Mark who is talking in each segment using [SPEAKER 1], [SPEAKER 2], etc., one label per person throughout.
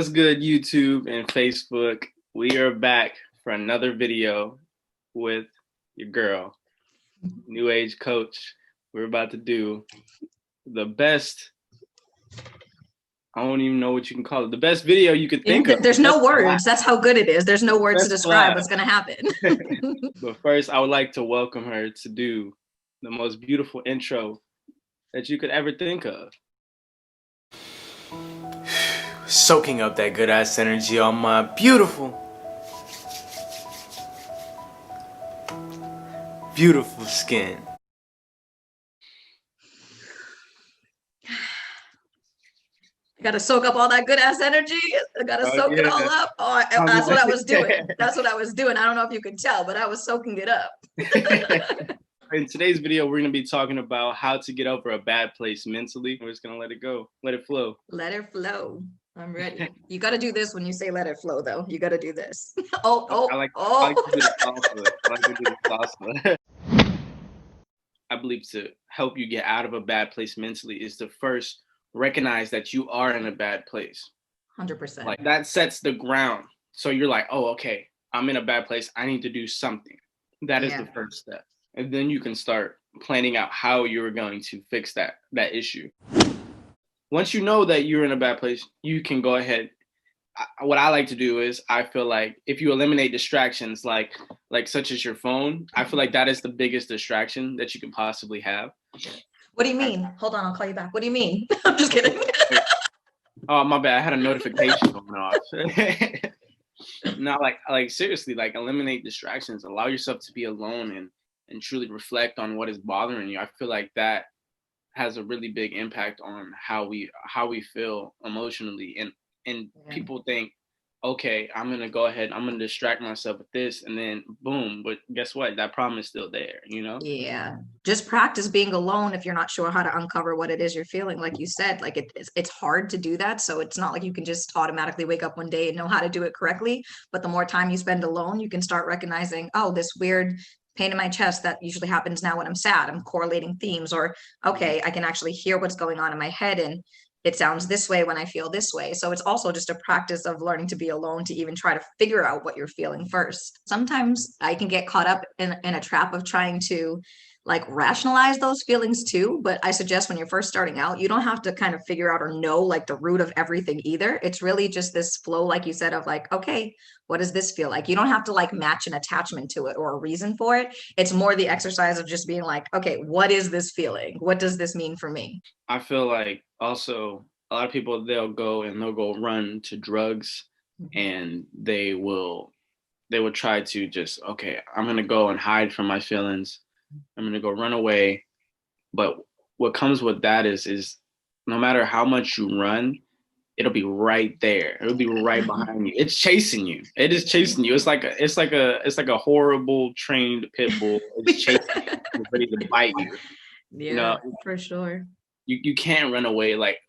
[SPEAKER 1] What's good, YouTube and Facebook? We are back for another video with your girl, New Age Coach. We're about to do the best, I don't even know what you can call it, the best video you could think of.
[SPEAKER 2] There's no words. That's how good it is. There's no words to describe what's going to happen.
[SPEAKER 1] But first, I would like to welcome her to do the most beautiful intro that you could ever think of.
[SPEAKER 3] Soaking up that good ass energy on my beautiful skin.
[SPEAKER 2] I gotta soak up all that good ass energy. I gotta soak it all up. Oh, that's what I was doing. That's what I was doing. I don't know if you could tell, but I was soaking it up.
[SPEAKER 1] In today's video, we're going to be talking about how to get over a bad place mentally. We're just going to let it go. Let it flow.
[SPEAKER 2] Let it flow. I'm ready. You got to do this when you say let it flow, though. You got to do this. I like to do
[SPEAKER 1] the salsa. I believe to help you get out of a bad place mentally is to first recognize that you are in a bad place.
[SPEAKER 2] 100%.
[SPEAKER 1] Like that sets the ground. So you're like, oh, okay, I'm in a bad place. I need to do something. That is the first step. And then you can start planning out how you're going to fix that issue. Once you know that you're in a bad place, you can go ahead. What I like to do is I feel like if you eliminate distractions like such as your phone, I feel like that is the biggest distraction that you can possibly have.
[SPEAKER 2] What do you mean? Hold on, I'll call you back. What do you mean? I'm just kidding.
[SPEAKER 1] Oh, my bad. I had a notification going off. No, like seriously, like eliminate distractions. Allow yourself to be alone and truly reflect on what is bothering you. I feel like that has a really big impact on how we feel emotionally. And people think, okay, I'm gonna go ahead, I'm gonna distract myself with this, and then boom. But guess what? That problem is still there, you know?
[SPEAKER 2] Yeah. Just practice being alone if you're not sure how to uncover what it is you're feeling. Like you said, like it's hard to do that. So it's not like you can just automatically wake up one day and know how to do it correctly. But the more time you spend alone, you can start recognizing, oh, this weird pain in my chest that usually happens now when I'm sad. I'm correlating themes, or okay, I can actually hear what's going on in my head, and it sounds this way when I feel this way. So it's also just a practice of learning to be alone to even try to figure out what you're feeling first. Sometimes I can get caught up in a trap of trying to like rationalize those feelings too. But I suggest when you're first starting out, you don't have to kind of figure out or know like the root of everything either. It's really just this flow, like you said, of like, okay, what does this feel like? You don't have to like match an attachment to it or a reason for it. It's more the exercise of just being like, okay, what is this feeling? What does this mean for me?
[SPEAKER 1] I feel like also a lot of people, they'll go run to drugs, and they will try to just, okay, I'm gonna go and hide from my feelings. I'm gonna go run away. But what comes with that is no matter how much you run, it'll be right there. It'll be right behind you. It's chasing you. It is chasing you. It's like a horrible trained pit bull. It's chasing you. It's ready to bite you.
[SPEAKER 2] Yeah,
[SPEAKER 1] You know,
[SPEAKER 2] for sure.
[SPEAKER 1] you can't run away. Like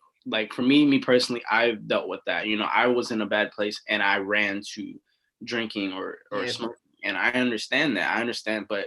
[SPEAKER 1] for me personally, I've dealt with that. You know, I was in a bad place and I ran to drinking or smoking, and I understand that. But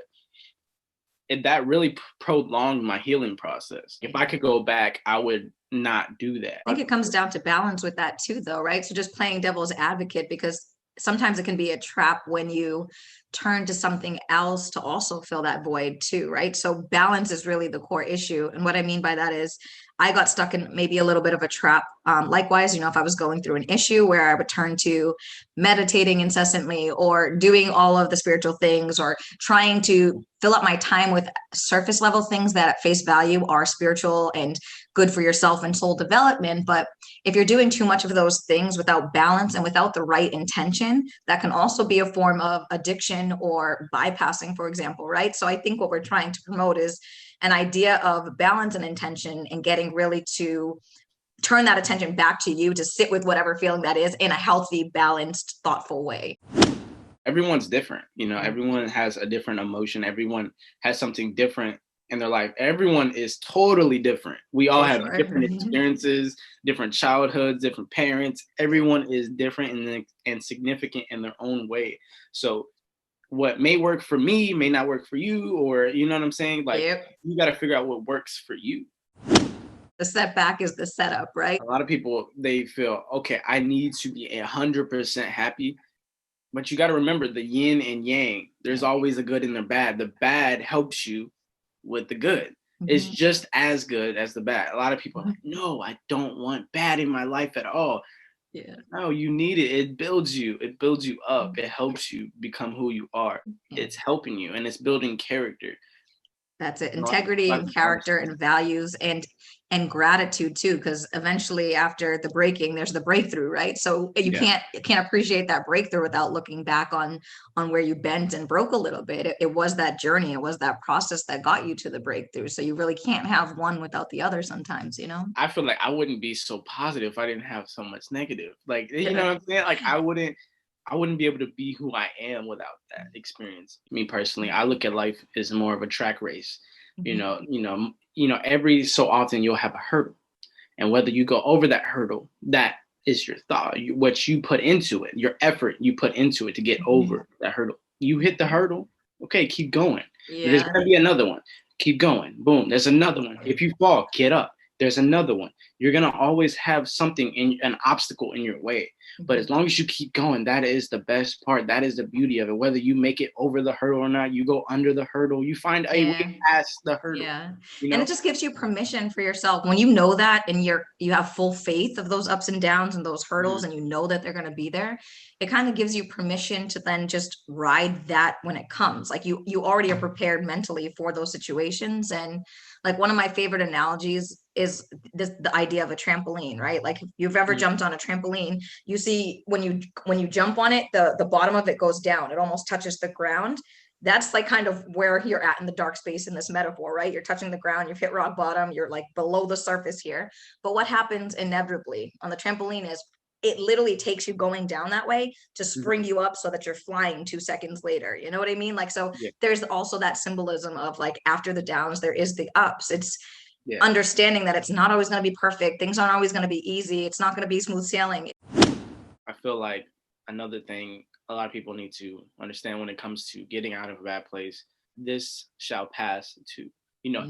[SPEAKER 1] that really prolonged my healing process. If I could go back, I would not do that.
[SPEAKER 2] I think it comes down to balance with that too, though, right? So just playing devil's advocate, because sometimes it can be a trap when you turn to something else to also fill that void too, right? So balance is really the core issue. And what I mean by that is I got stuck in maybe a little bit of a trap. Likewise, if I was going through an issue where I would turn to meditating incessantly or doing all of the spiritual things or trying to fill up my time with surface level things that at face value are spiritual and good for yourself and soul development. But if you're doing too much of those things without balance and without the right intention, that can also be a form of addiction or bypassing, for example, right? So I think what we're trying to promote is an idea of balance and intention, and getting really to turn that attention back to you to sit with whatever feeling that is in a healthy, balanced, thoughtful way.
[SPEAKER 1] Everyone's different. Everyone has a different emotion. Everyone has something different in their life. Everyone is totally different. We all have different experiences, different childhoods, different parents. Everyone is different and significant in their own way. So what may work for me may not work for you, or you know what I'm saying? Like, you got to figure out what works for you.
[SPEAKER 2] The setback is the setup, right?
[SPEAKER 1] A lot of people, they feel, okay, I need to be 100% happy. But you got to remember the yin and yang. There's always a good and the bad. The bad helps you with the good. It's just as good as the bad. A lot of people are like, no, I don't want bad in my life at all.
[SPEAKER 2] Yeah.
[SPEAKER 1] No, you need it. It builds you. It builds you up. It helps you become who you are. It's helping you, and it's building character.
[SPEAKER 2] That's it.
[SPEAKER 1] A lot-
[SPEAKER 2] Integrity
[SPEAKER 1] a lot
[SPEAKER 2] and
[SPEAKER 1] of
[SPEAKER 2] character
[SPEAKER 1] times-
[SPEAKER 2] and values and gratitude too, because eventually after the breaking, there's the breakthrough, right? So you
[SPEAKER 1] Yeah.
[SPEAKER 2] can't appreciate that breakthrough without looking back on where you bent and broke a little bit. It was that journey, it was that process that got you to the breakthrough. So you really can't have one without the other sometimes, you know?
[SPEAKER 1] I feel like I wouldn't be so positive if I didn't have so much negative. Like, you know what I'm saying? Like I wouldn't be able to be who I am without that experience. Me personally, I look at life as more of a track race. Every so often you'll have a hurdle. And whether you go over that hurdle, that is your thought, what you put into it, your effort you put into it to get over that hurdle. You hit the hurdle, okay, keep going. There's
[SPEAKER 2] Yeah.
[SPEAKER 1] gonna be another one. Keep going. Boom, there's another one. If you fall, get up. There's another one. You're gonna always have something an obstacle in your way. But as long as you keep going, that is the best part. That is the beauty of it. Whether you make it over the hurdle or not, you go under the hurdle, you find a way past the hurdle.
[SPEAKER 2] Yeah.
[SPEAKER 1] You know?
[SPEAKER 2] And it just gives you permission for yourself when you know that and you have full faith of those ups and downs and those hurdles and you know that they're going to be there. It kind of gives you permission to then just ride that when it comes. Like you already are prepared mentally for those situations. And like one of my favorite analogies is the idea of a trampoline, right? Like if you've ever jumped on a trampoline, you see when you jump on it, the bottom of it goes down. It almost touches the ground. That's like kind of where you're at in the dark space in this metaphor, right? You're touching the ground, you've hit rock bottom, you're like below the surface here. But what happens inevitably on the trampoline is it literally takes you going down that way to spring you up so that you're flying 2 seconds later. You know what I mean? Like, so there's also that symbolism of like after the downs, there is the ups. It's understanding that it's not always going to be perfect. Things aren't always going to be easy. It's not going to be smooth sailing.
[SPEAKER 1] I feel like another thing a lot of people need to understand when it comes to getting out of a bad place, this shall pass too.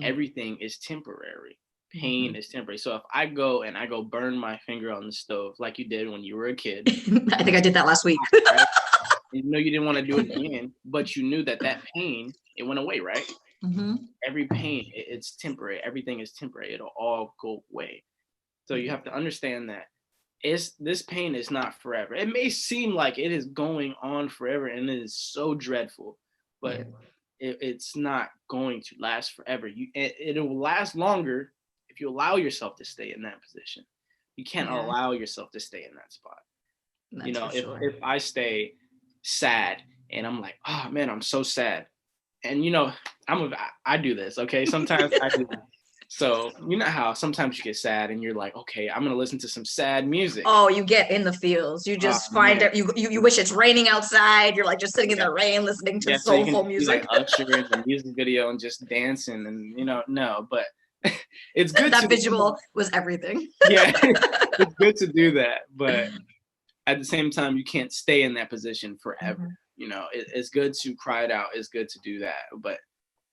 [SPEAKER 1] Everything is temporary. Pain is temporary. So if I go burn my finger on the stove like you did when you were a kid.
[SPEAKER 2] I think I did that last week.
[SPEAKER 1] Right? You didn't want to do it again, but you knew that pain, it went away, right? Every pain, it's temporary. Everything is temporary. It'll all go away. So you have to understand that this pain is not forever. It may seem like it is going on forever and it is so dreadful, but it's not going to last forever. It will last longer if you allow yourself to stay in that position. You can't allow yourself to stay in that spot.
[SPEAKER 2] That's
[SPEAKER 1] if I stay sad and I'm like, oh man, I'm so sad. And I do this, okay? Sometimes I do this. So you know how sometimes you get sad and you're like, okay, I'm gonna listen to some sad music.
[SPEAKER 2] Oh, you get in the feels. You just find it. You wish it's raining outside. You're like just sitting in the rain, listening to soulful music.
[SPEAKER 1] Like Usher in the music video and just dancing, and no, but it's good.
[SPEAKER 2] That visual was everything.
[SPEAKER 1] Yeah, it's good to do that, but at the same time, you can't stay in that position forever. It's good to cry it out. It's good to do that, but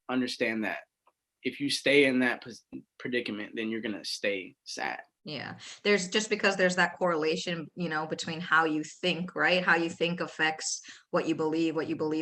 [SPEAKER 1] understand that if you stay in that predicament, then you're going to stay sad.
[SPEAKER 2] Yeah. There's that correlation, between how you think, right? How you think affects what you believe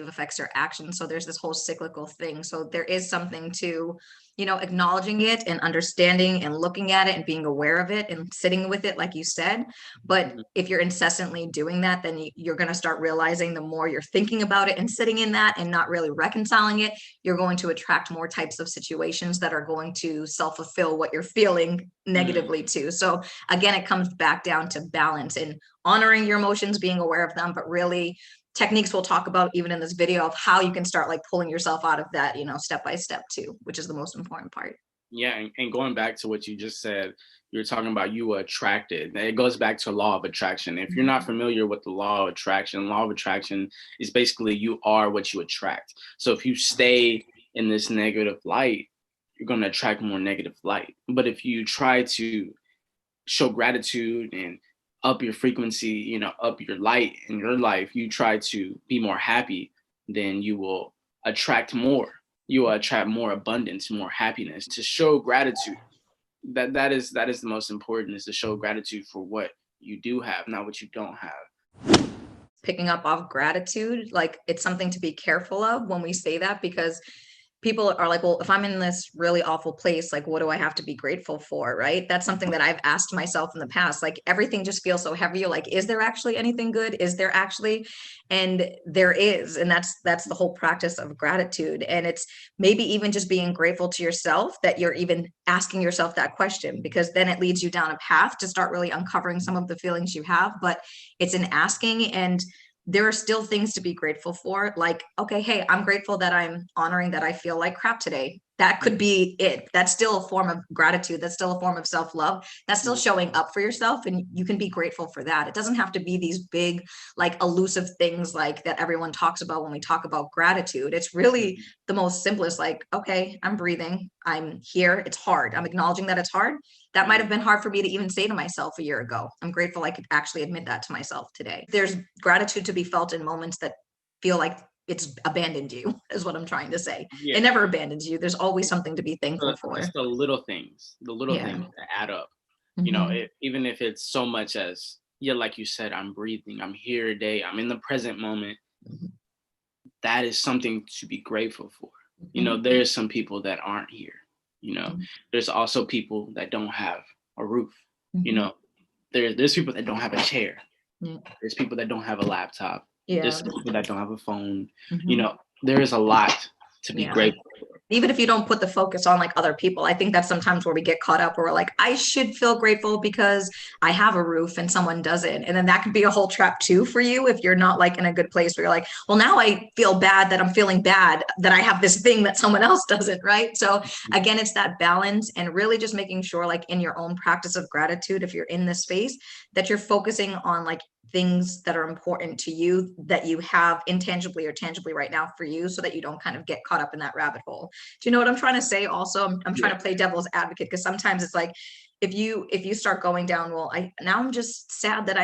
[SPEAKER 2] affects your actions. So there's this whole cyclical thing. So there is something to, acknowledging it and understanding and looking at it and being aware of it and sitting with it, like you said. But if you're incessantly doing that, then you're going to start realizing the more you're thinking about it and sitting in that and not really reconciling it, you're going to attract more types of situations that are going to self-fulfill what you're feeling negatively too. So again, it comes back down to balance and honoring your emotions, being aware of them, but really techniques we'll talk about even in this video of how you can start like pulling yourself out of that, step by step too, which is the most important part.
[SPEAKER 1] Yeah. And going back to what you just said, you're talking about you were attracted. It goes back to law of attraction. If you're not familiar with the law of attraction is basically you are what you attract. So if you stay in this negative light, you're going to attract more negative light. But if you try to show gratitude and up your frequency, up your light in your life, you try to be more happy, then you will attract more. You will attract more abundance, more happiness. To show gratitude that is the most important, is to show gratitude for what you do have, not what you don't have.
[SPEAKER 2] Picking up off gratitude, like it's something to be careful of when we say that, because people are like, well, if I'm in this really awful place, like, what do I have to be grateful for? Right. That's something that I've asked myself in the past. Like, everything just feels so heavy. You're like, is there actually anything good? Is there actually? And there is. And that's the whole practice of gratitude. And it's maybe even just being grateful to yourself that you're even asking yourself that question, because then it leads you down a path to start really uncovering some of the feelings you have. But it's an asking, and there are still things to be grateful for. Like, okay, hey, I'm grateful that I'm honoring that I feel like crap today. That could be it. That's still a form of gratitude. That's still a form of self-love. That's still showing up for yourself, and you can be grateful for that. It doesn't have to be these big, like, elusive things like that everyone talks about when we talk about gratitude. It's really the most simplest, like, okay, I'm breathing. I'm here. It's hard. I'm acknowledging that it's hard. That might have been hard for me to even say to myself a year ago. I'm grateful I could actually admit that to myself today. There's gratitude to be felt in moments that feel like it's abandoned you, is what I'm trying to say.
[SPEAKER 1] Yeah.
[SPEAKER 2] It never abandons you. There's always something to be thankful for.
[SPEAKER 1] Just the little things that add up. You know, even if it's so much as, yeah, like you said, I'm breathing, I'm here today, I'm in the present moment. That is something to be grateful for. You know, there's some people that aren't here. You know, there's also people that don't have a roof. You know, there's people that don't have a chair. There's people that don't have a laptop. There's people that don't have a phone. You know, there is a lot to be grateful for.
[SPEAKER 2] Even if you don't put the focus on like other people, I think that's sometimes where we get caught up, where we're like, I should feel grateful because I have a roof and someone doesn't. And then that could be a whole trap too for you if you're not like in a good place where you're like, well, now I feel bad that I'm feeling bad that I have this thing that someone else doesn't, right? So again, it's that balance, and really just making sure, like, in your own practice of gratitude, if you're in this space, that you're focusing on like things that are important to you, that you have intangibly or tangibly right now for you, so that you don't kind of get caught up in that rabbit hole. Do you know what I'm trying to say? Also, I'm trying to play devil's advocate, because sometimes it's like, if you start going down, well, I'm just sad that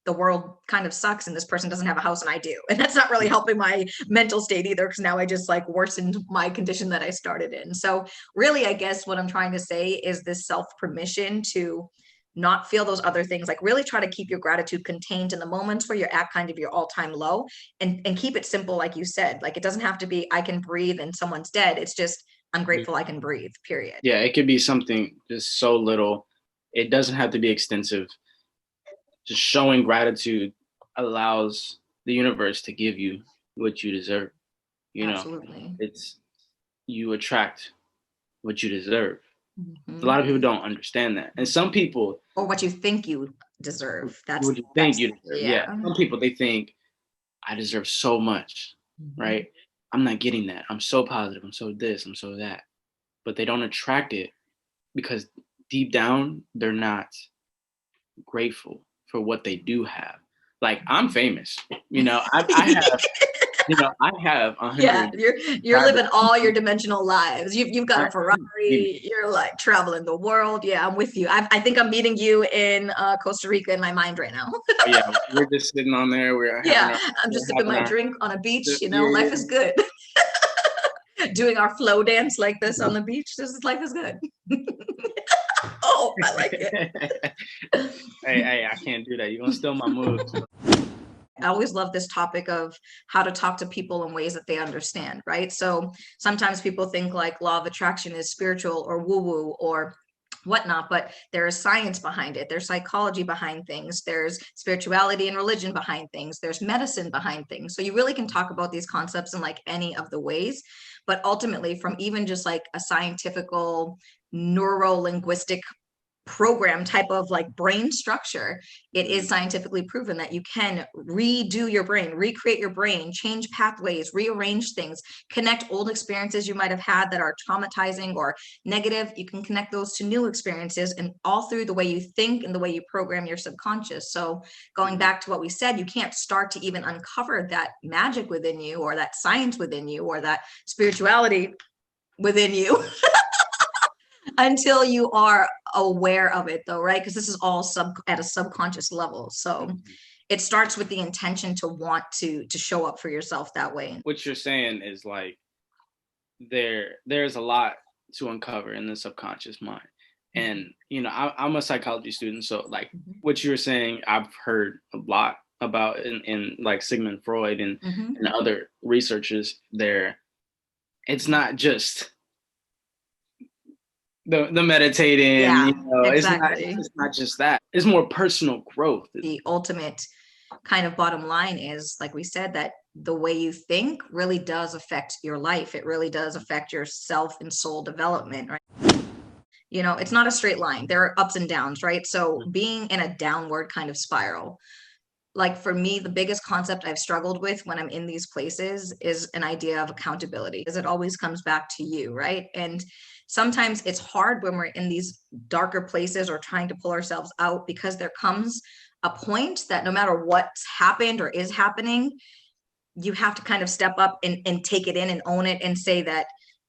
[SPEAKER 2] the world kind of sucks and this person doesn't have a house and I do. And that's not really helping my mental state either, because now I just like worsened my condition that I started in. So really, I guess what I'm trying to say is this self-permission to not feel those other things. Like, really try to keep your gratitude contained in the moments where you're at kind of your all-time low, and keep it simple. Like you said, like, it doesn't have to be I can breathe and someone's dead. It's just, I'm grateful I can breathe, period.
[SPEAKER 1] Yeah, it could be something just so little. It doesn't have to be extensive. Just showing gratitude allows the universe to give you what you deserve. You know,
[SPEAKER 2] Absolutely.
[SPEAKER 1] it's, you attract what you deserve. A lot of people don't understand that. And some people,
[SPEAKER 2] or what you think you deserve. That's
[SPEAKER 1] what you think you deserve. Yeah. Some people, they think, I deserve so much, right? I'm not getting that. I'm so positive. I'm so this, I'm so that. But they don't attract it because deep down, they're not grateful for what they do have. Like, I'm famous, you know, I have, you know, I have 100.
[SPEAKER 2] Yeah, you're living all your dimensional lives. You've got a Ferrari. You're like traveling the world. Yeah, I'm with you. I think I'm meeting you in Costa Rica in my mind right now.
[SPEAKER 1] Yeah, we're just sitting on there.
[SPEAKER 2] I'm just sipping my drink on a beach. You know, life is good. Doing our flow dance like this on the beach. Life is good. Oh, I like it.
[SPEAKER 1] Hey, I can't do that. You're gonna steal my moves.
[SPEAKER 2] I always love this topic of how to talk to people in ways that they understand, right? So sometimes people think like law of attraction is spiritual or woo-woo or whatnot, but there is science behind it. There's psychology behind things. There's spirituality and religion behind things. There's medicine behind things. So you really can talk about these concepts in like any of the ways, but ultimately from even just like a scientifical neuro-linguistic program type of like brain structure, it is scientifically proven that you can redo your brain, recreate your brain, change pathways, rearrange things, connect old experiences you might have had that are traumatizing or negative. You can connect those to new experiences, and all through the way you think and the way you program your subconscious. So going back to what we said, you can't start to even uncover that magic within you, or that science within you, or that spirituality within you until you are aware of it, though, right? Because this is all at a subconscious level. So it starts with the intention to want to show up for yourself that way.
[SPEAKER 1] What you're saying is like there's a lot to uncover in the subconscious mind. And, I'm a psychology student. So like
[SPEAKER 2] Mhm.
[SPEAKER 1] what you're saying, I've heard a lot about in like Sigmund Freud and,
[SPEAKER 2] Mhm.
[SPEAKER 1] and other researchers there. It's not just the meditating,
[SPEAKER 2] Yeah,
[SPEAKER 1] it's not,
[SPEAKER 2] exactly.
[SPEAKER 1] it's not just that. It's more personal growth.
[SPEAKER 2] The ultimate kind of bottom line is, like we said, that the way you think really does affect your life. It really does affect your self and soul development, right? It's not a straight line. There are ups and downs, right? So being in a downward kind of spiral, like for me, the biggest concept I've struggled with when I'm in these places is an idea of accountability, because it always comes back to you, right? And sometimes it's hard when we're in these darker places or trying to pull ourselves out, because there comes a point that no matter what's happened or is happening, you have to kind of step up and take it in and own it and say that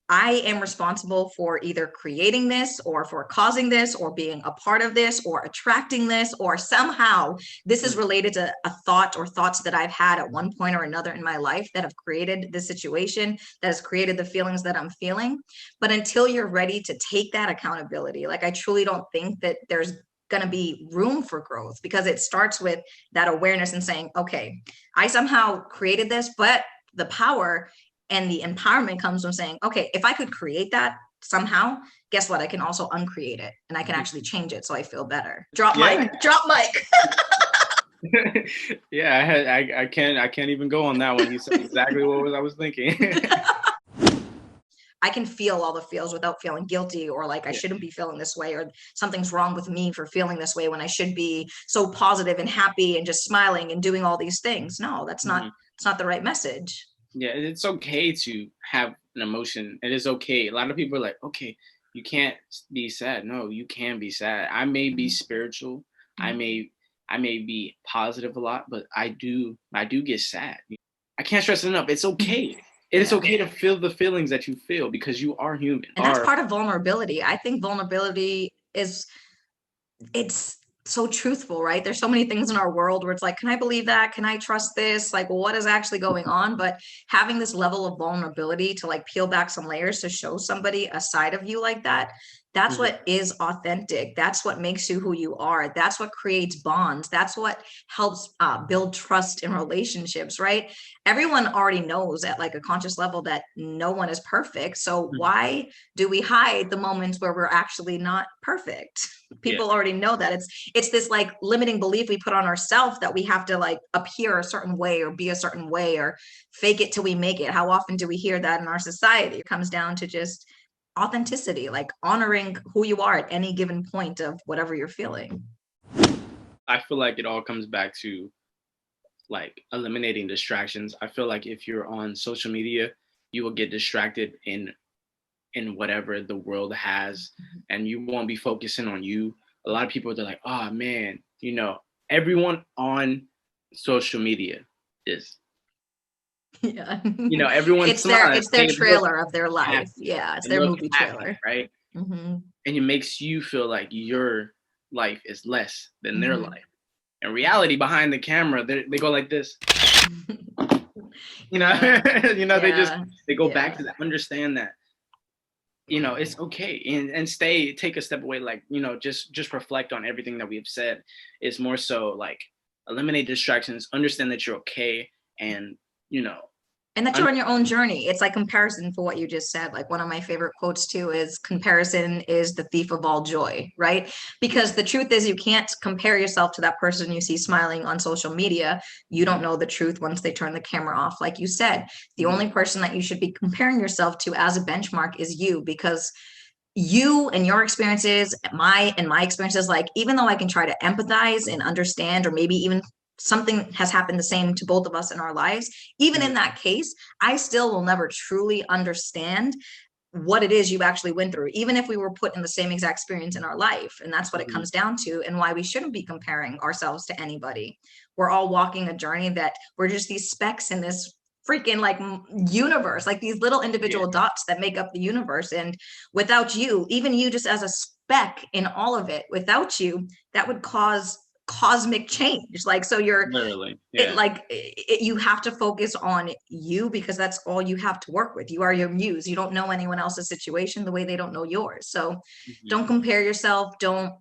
[SPEAKER 2] I am responsible for either creating this or for causing this or being a part of this or attracting this, or somehow this is related to a thought or thoughts that I've had at one point or another in my life that have created this situation, that has created the feelings that I'm feeling. But until you're ready to take that accountability, like I truly don't think that there's going to be room for growth, because it starts with that awareness and saying, okay, I somehow created this, but the power and the empowerment comes from saying, okay, if I could create that somehow, guess what? I can also uncreate it, and I can actually change it so I feel better. Drop mic.
[SPEAKER 1] Yeah, I can't even go on that one. You said exactly what I was thinking.
[SPEAKER 2] I can feel all the feels without feeling guilty, or like I shouldn't be feeling this way, or something's wrong with me for feeling this way when I should be so positive and happy and just smiling and doing all these things. No, that's not, it's not the right message.
[SPEAKER 1] Yeah, it's okay to have an emotion. It is okay. A lot of people are like, okay, you can't be sad. No, you can be sad. I may be spiritual. I may be positive a lot, but I do get sad. I can't stress it enough. It's okay. It is okay to feel the feelings that you feel, because you are human.
[SPEAKER 2] And that's part of vulnerability. I think vulnerability is, it's so truthful, right? There's so many things in our world where it's like, can I believe that? Can I trust this? Like, what is actually going on? But having this level of vulnerability to like peel back some layers to show somebody a side of you like that, that's what is authentic. That's what makes you who you are. That's what creates bonds. That's what helps build trust in relationships, right? Everyone already knows at like a conscious level that no one is perfect. So why do we hide the moments where we're actually not perfect? People already know that. It's this like limiting belief we put on ourselves that we have to like appear a certain way or be a certain way or fake it till we make it. How often do we hear that in our society? It comes down to just authenticity, like honoring who you are at any given point of whatever you're feeling.
[SPEAKER 1] I feel like it all comes back to like eliminating distractions. I feel like if you're on social media, you will get distracted in whatever the world has, and you won't be focusing on you. A lot of people, they're like, oh man, everyone on social media is, everyone's
[SPEAKER 2] It's their trailer of their life.
[SPEAKER 1] happy.
[SPEAKER 2] Yeah, it's
[SPEAKER 1] They
[SPEAKER 2] their
[SPEAKER 1] look
[SPEAKER 2] movie
[SPEAKER 1] happy,
[SPEAKER 2] trailer.
[SPEAKER 1] right? And it makes you feel like your life is less than their life. In reality, behind the camera, they go like this. They go back to that, understand that, it's okay, and take a step away, like, just reflect on everything that we've said. It's more so like eliminate distractions, understand that you're okay, and
[SPEAKER 2] and that you're on your own journey. It's like comparison, for what you just said. Like one of my favorite quotes too is, comparison is the thief of all joy, right? Because the truth is, you can't compare yourself to that person you see smiling on social media. You don't know the truth once they turn the camera off. Like you said, the only person that you should be comparing yourself to as a benchmark is you, because you and your experiences, my experiences, like, even though I can try to empathize and understand, or maybe even something has happened the same to both of us in our lives, even in that case, I still will never truly understand what it is you actually went through, even if we were put in the same exact experience in our life. And that's what it comes down to, and why we shouldn't be comparing ourselves to anybody. We're all walking a journey that we're just these specks in this freaking like universe, like these little individual dots that make up the universe. And without you, even you just as a speck in all of it, without you, that would cause cosmic change. Like, so you're
[SPEAKER 1] Literally,
[SPEAKER 2] it,
[SPEAKER 1] yeah.
[SPEAKER 2] like you have to focus on you, because that's all you have to work with. You are your muse. You don't know anyone else's situation the way they don't know yours. So
[SPEAKER 1] Mhm.
[SPEAKER 2] don't compare yourself. Don't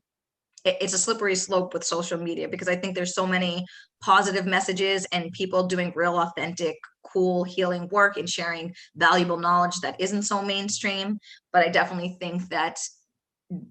[SPEAKER 2] it's a slippery slope with social media, because I think there's so many positive messages and people doing real authentic, cool, healing work and sharing valuable knowledge that isn't so mainstream. But I definitely think that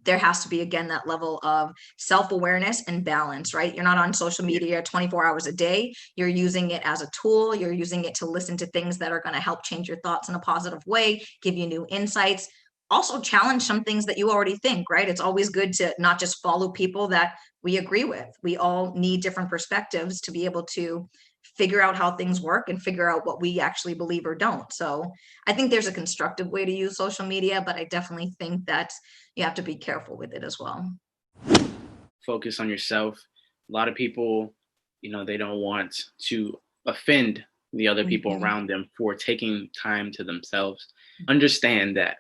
[SPEAKER 2] there has to be, again, that level of self-awareness and balance, right? You're not on social
[SPEAKER 1] Yeah.
[SPEAKER 2] media 24 hours a day. You're using it as a tool. You're using it to listen to things that are going to help change your thoughts in a positive way, give you new insights, also challenge some things that you already think, right? It's always good to not just follow people that we agree with. We all need different perspectives to be able to figure out how things work and figure out what we actually believe or don't. So I think there's a constructive way to use social media, but I definitely think that you have to be careful with it as well.
[SPEAKER 1] Focus on yourself. A lot of people, they don't want to offend the other people
[SPEAKER 2] Mhm.
[SPEAKER 1] around them for taking time to themselves. Understand that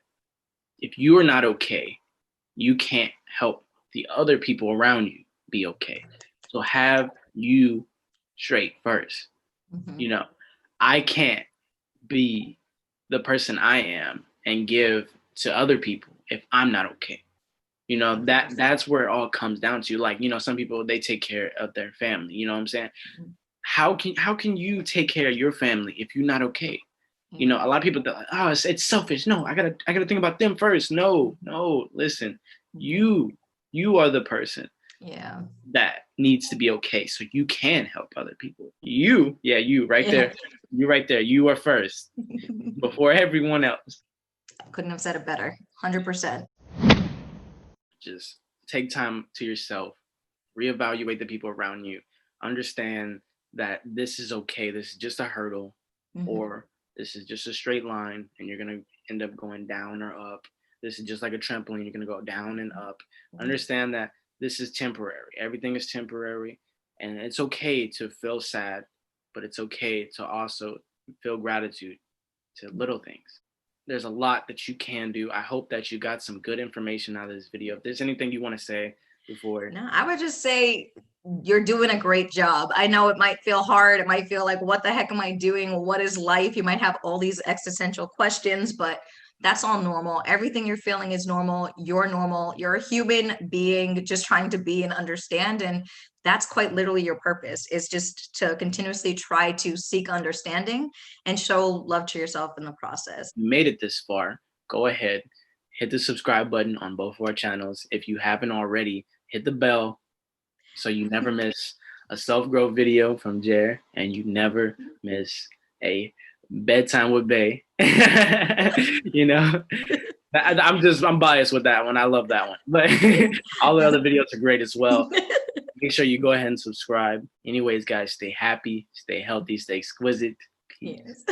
[SPEAKER 1] if you are not okay, you can't help the other people around you be okay. So have you straight first.
[SPEAKER 2] Mhm.
[SPEAKER 1] You know, I can't be the person I am and give to other people if I'm not okay. That's where it all comes down to. Like, some people, they take care of their family, you know what I'm saying?
[SPEAKER 2] Mhm.
[SPEAKER 1] How can you take care of your family if you're not okay?
[SPEAKER 2] Yeah.
[SPEAKER 1] A lot of people think, oh, it's selfish. No, I gotta think about them first. No, listen,
[SPEAKER 2] Mhm.
[SPEAKER 1] you are the person
[SPEAKER 2] Yeah.
[SPEAKER 1] that needs to be okay, so you can help other people. You right
[SPEAKER 2] Yeah.
[SPEAKER 1] there. You right there. You are first before everyone else.
[SPEAKER 2] Couldn't have said it better. 100%.
[SPEAKER 1] Just take time to yourself, reevaluate the people around you, understand that this is okay. This is just a hurdle,
[SPEAKER 2] Mhm.
[SPEAKER 1] or this is just a straight line, and you're gonna end up going down or up. This is just like a trampoline. You're gonna go down and up. Understand that this is temporary. Everything is temporary, and it's okay to feel sad, but it's okay to also feel gratitude to little things. There's a lot that you can do. I hope that you got some good information out of this video. If there's anything you want to say before.
[SPEAKER 2] No, I would just say you're doing a great job. I know it might feel hard. It might feel like, what the heck am I doing? What is life? You might have all these existential questions, but that's all normal. Everything you're feeling is normal. You're normal. You're a human being just trying to be and understand. And that's quite literally your purpose, is just to continuously try to seek understanding and show love to yourself in the process.
[SPEAKER 1] You made it this far, go ahead, hit the subscribe button on both of our channels. If you haven't already, hit the bell so you never miss a self-growth video from Jer, and you never miss a bedtime with Bay. I'm biased with that one. I love that one, but all the other videos are great as well. Make sure you go ahead and subscribe. Anyways, guys, stay happy, stay healthy, stay exquisite. Peace.
[SPEAKER 2] Yes.